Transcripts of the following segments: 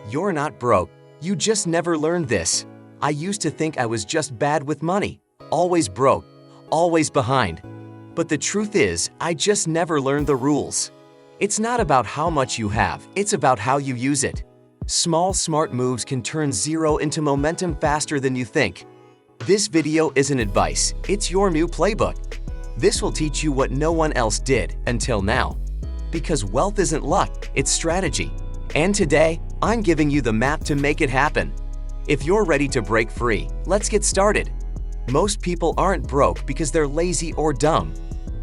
You're not broke, you just never learned this. I used to think I was just bad with money, always broke, always behind. But the truth is, I just never learned the rules. It's not about how much you have, it's about how you use it. Small, smart moves can turn zero into momentum faster than you think. This video isn't advice, it's your new playbook. This will teach you what no one else did until now. Because wealth isn't luck, it's strategy. And today, I'm giving you the map to make it happen. If you're ready to break free, let's get started. Most people aren't broke because they're lazy or dumb.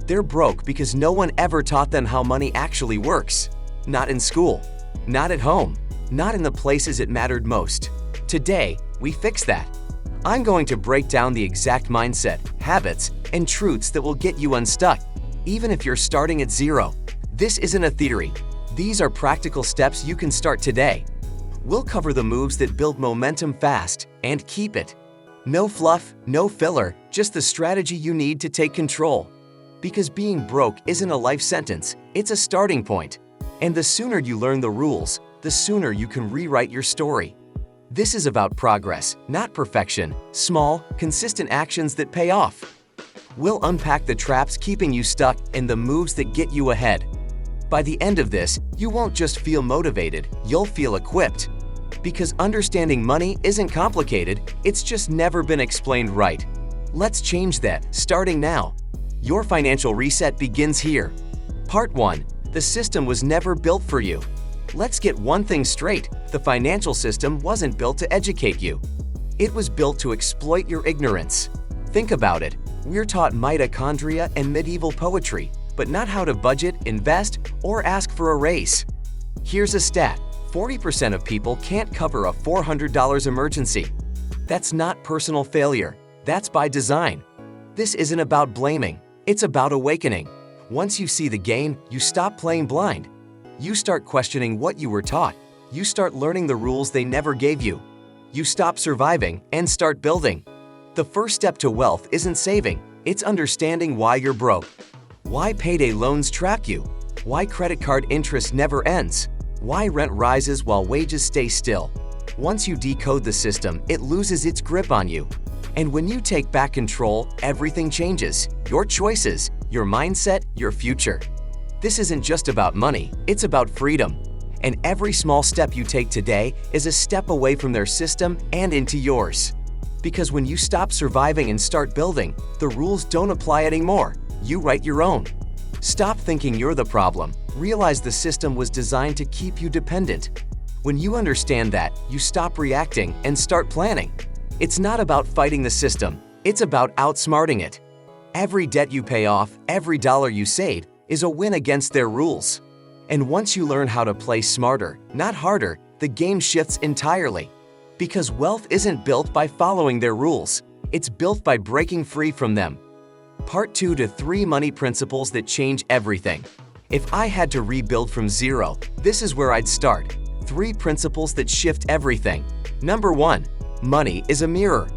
They're broke because no one ever taught them how money actually works. Not in school, not at home, not in the places it mattered most. Today, we fix that. I'm going to break down the exact mindset, habits, and truths that will get you unstuck, even if you're starting at zero. This isn't a theory. These are practical steps you can start today. We'll cover the moves that build momentum fast and keep it. No fluff, no filler, just the strategy you need to take control. Because being broke isn't a life sentence, it's a starting point. And the sooner you learn the rules, the sooner you can rewrite your story. This is about progress, not perfection, small, consistent actions that pay off. We'll unpack the traps keeping you stuck and the moves that get you ahead. By the end of this, you won't just feel motivated, you'll feel equipped. Because understanding money isn't complicated, it's just never been explained right. Let's change that, starting now. Your financial reset begins here. Part 1. The system was never built for you. Let's get one thing straight, the financial system wasn't built to educate you. It was built to exploit your ignorance. Think about it, we're taught mitochondria and medieval poetry, but not how to budget, invest, or ask for a raise. Here's a stat, 40% of people can't cover a $400 emergency. That's not personal failure, that's by design. This isn't about blaming, it's about awakening. Once you see the game, you stop playing blind. You start questioning what you were taught. You start learning the rules they never gave you. You stop surviving and start building. The first step to wealth isn't saving, it's understanding why you're broke. Why payday loans trap you? Why credit card interest never ends? Why rent rises while wages stay still? Once you decode the system, it loses its grip on you. And when you take back control, everything changes. Your choices, your mindset, your future. This isn't just about money, it's about freedom. And every small step you take today is a step away from their system and into yours. Because when you stop surviving and start building, the rules don't apply anymore. You write your own. Stop thinking you're the problem. Realize the system was designed to keep you dependent. When you understand that, you stop reacting and start planning. It's not about fighting the system, it's about outsmarting it. Every debt you pay off, every dollar you save, is a win against their rules. And once you learn how to play smarter, not harder, the game shifts entirely. Because wealth isn't built by following their rules, it's built by breaking free from them. Part 2 to 3 money principles that change everything. If I had to rebuild from zero, this is where I'd start. 3 principles that shift everything. Number 1. Money is a mirror.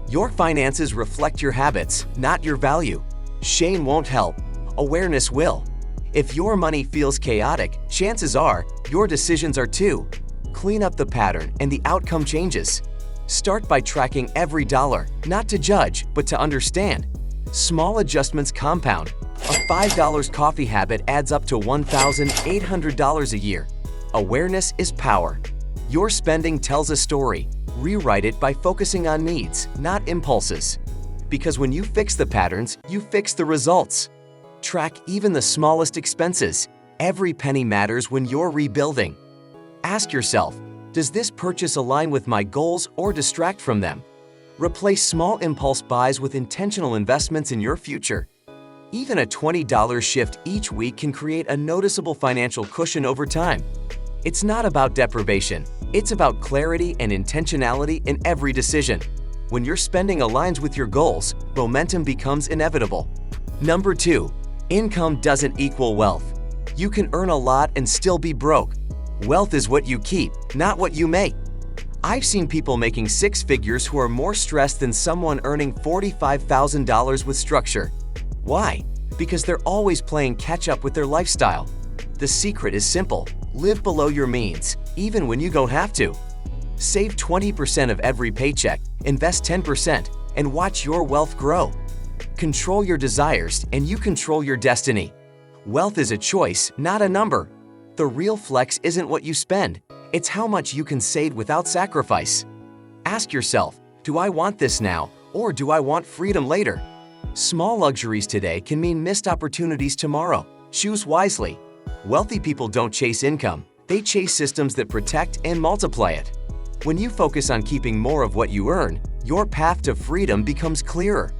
Your finances reflect your habits, not your value. Shame won't help. Awareness will. If your money feels chaotic, chances are your decisions are too. Clean up the pattern and the outcome changes. Start by tracking every dollar, not to judge, but to understand. Small adjustments compound. A $5 coffee habit adds up to $1,800 a year. Awareness is power. Your spending tells a story. Rewrite it by focusing on needs, not impulses. Because when you fix the patterns, you fix the results. Track even the smallest expenses. Every penny matters when you're rebuilding. Ask yourself, does this purchase align with my goals or distract from them? Replace small impulse buys with intentional investments in your future. Even a $20 shift each week can create a noticeable financial cushion over time. It's not about deprivation, it's about clarity and intentionality in every decision. When your spending aligns with your goals, momentum becomes inevitable. Number 2. Income doesn't equal wealth. You can earn a lot and still be broke. Wealth is what you keep, not what you make. I've seen people making 6 figures who are more stressed than someone earning $45,000 with structure. Why? Because they're always playing catch up with their lifestyle. The secret is simple. Live below your means, even when you don't have to. Save 20% of every paycheck, invest 10%, and watch your wealth grow. Control your desires, and you control your destiny. Wealth is a choice, not a number. The real flex isn't what you spend, it's how much you can save without sacrifice. Ask yourself, do I want this now, or do I want freedom later? Small luxuries today can mean missed opportunities tomorrow. Choose wisely. Wealthy people don't chase income, they chase systems that protect and multiply it. When you focus on keeping more of what you earn, your path to freedom becomes clearer.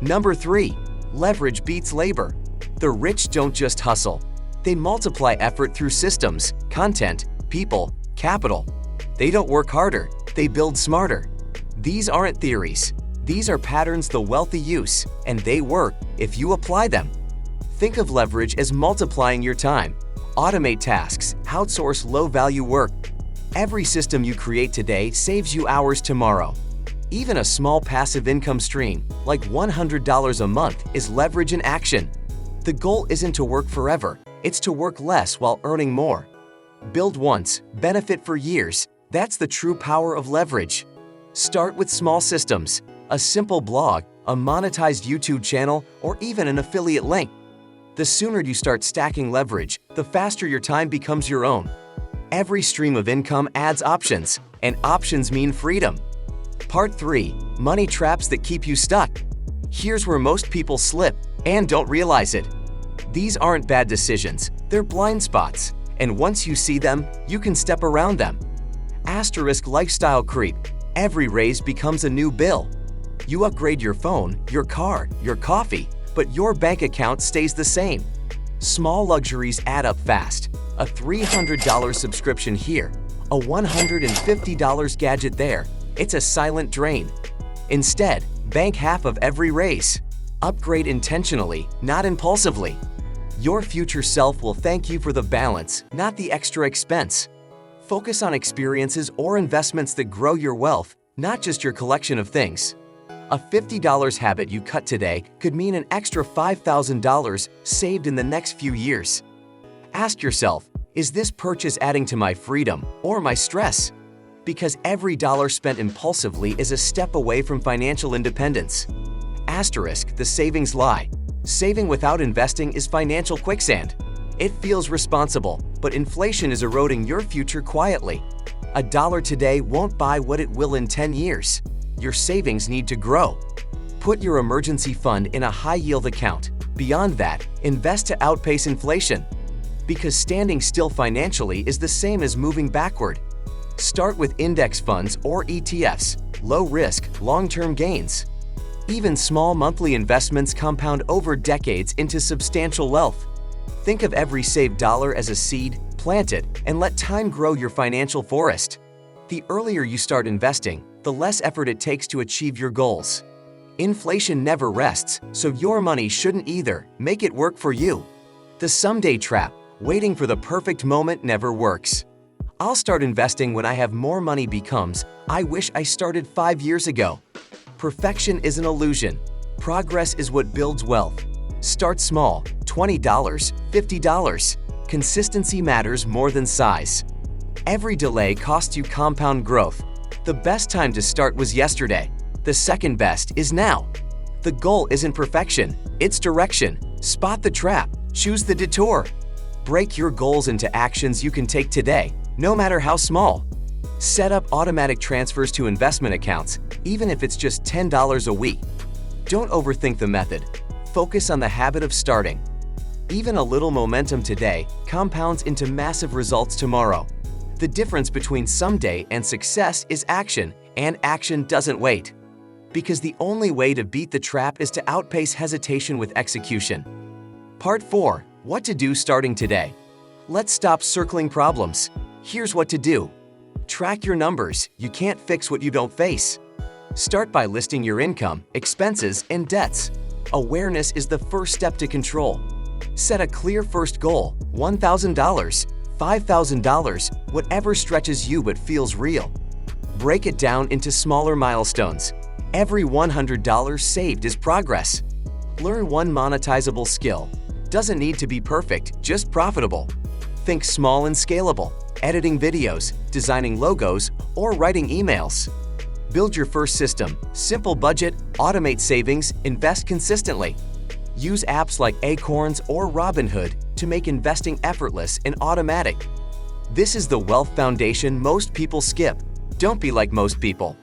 Number 3. Leverage beats labor. The rich don't just hustle. They multiply effort through systems, content, people, capital. They don't work harder, they build smarter. These aren't theories. These are patterns the wealthy use, and they work if you apply them. Think of leverage as multiplying your time. Automate tasks, outsource low-value work. Every system you create today saves you hours tomorrow. Even a small passive income stream, like $100 a month, is leverage in action. The goal isn't to work forever, it's to work less while earning more. Build once, benefit for years. That's the true power of leverage. Start with small systems, a simple blog, a monetized YouTube channel, or even an affiliate link. The sooner you start stacking leverage, the faster your time becomes your own. Every stream of income adds options, and options mean freedom. Part 3. Money traps that keep you stuck. Here's where most people slip and don't realize it. These aren't bad decisions, they're blind spots, and once you see them, you can step around them. Asterisk lifestyle creep. Every raise becomes a new bill. You upgrade your phone, your car, your coffee, but your bank account stays the same. Small luxuries add up fast. A $300 subscription here, a $150 gadget there. It's a silent drain. Instead, bank half of every raise. Upgrade intentionally, not impulsively. Your future self will thank you for the balance, not the extra expense. Focus on experiences or investments that grow your wealth, not just your collection of things. A $50 habit you cut today could mean an extra $5,000 saved in the next few years. Ask yourself, is this purchase adding to my freedom or my stress? Because every dollar spent impulsively is a step away from financial independence. Asterisk, the savings lie. Saving without investing is financial quicksand. It feels responsible, but inflation is eroding your future quietly. A dollar today won't buy what it will in 10 years. Your savings need to grow. Put your emergency fund in a high-yield account. Beyond that, invest to outpace inflation. Because standing still financially is the same as moving backward. Start with index funds or ETFs, low-risk, long-term gains. Even small monthly investments compound over decades into substantial wealth. Think of every saved dollar as a seed, plant it, and let time grow your financial forest. The earlier you start investing, the less effort it takes to achieve your goals. Inflation never rests, so your money shouldn't either. Make it work for you. The someday trap, waiting for the perfect moment, never works. I'll start investing when I have more money becomes, I wish I started 5 years ago. Perfection is an illusion. Progress is what builds wealth. Start small, $20, $50. Consistency matters more than size. Every delay costs you compound growth. The best time to start was yesterday. The second best is now. The goal isn't perfection, it's direction. Spot the trap, choose the detour. Break your goals into actions you can take today, no matter how small. Set up automatic transfers to investment accounts, even if it's just $10 a week. Don't overthink the method. Focus on the habit of starting. Even a little momentum today compounds into massive results tomorrow. The difference between someday and success is action, and action doesn't wait. Because the only way to beat the trap is to outpace hesitation with execution. Part 4. What to do starting today. Let's stop circling problems. Here's what to do. Track your numbers. You can't fix what you don't face. Start by listing your income, expenses, and debts. Awareness is the first step to control. Set a clear first goal, $1,000, $5,000, whatever stretches you but feels real. Break it down into smaller milestones. Every $100 saved is progress. Learn one monetizable skill. Doesn't need to be perfect, just profitable. Think small and scalable, editing videos, designing logos, or writing emails. Build your first system, simple budget, automate savings, invest consistently. Use apps like Acorns or Robinhood to make investing effortless and automatic. This is the wealth foundation most people skip. Don't be like most people.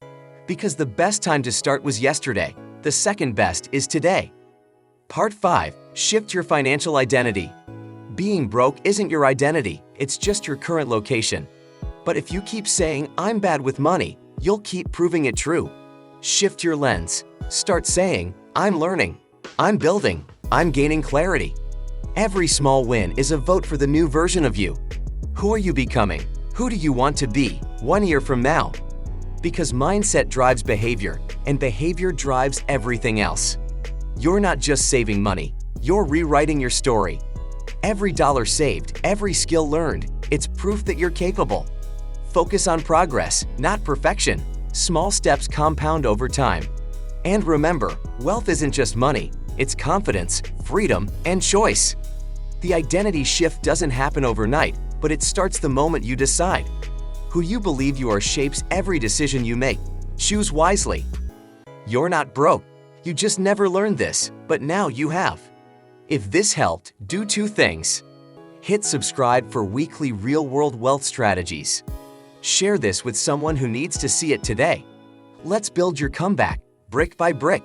Because the best time to start was yesterday, the second best is today. Part 5. Shift your financial identity. Being broke isn't your identity, it's just your current location. But if you keep saying, "I'm bad with money," you'll keep proving it true. Shift your lens. Start saying, "I'm learning, I'm building, I'm gaining clarity." Every small win is a vote for the new version of you. Who are you becoming? Who do you want to be 1 year from now? Because mindset drives behavior, and behavior drives everything else. You're not just saving money, you're rewriting your story. Every dollar saved, every skill learned, it's proof that you're capable. Focus on progress, not perfection. Small steps compound over time. And remember, wealth isn't just money, it's confidence, freedom, and choice. The identity shift doesn't happen overnight, but it starts the moment you decide. Who you believe you are shapes every decision you make. Choose wisely. You're not broke. You just never learned this, but now you have. If this helped, do 2 things. Hit subscribe for weekly real-world wealth strategies. Share this with someone who needs to see it today. Let's build your comeback, brick by brick.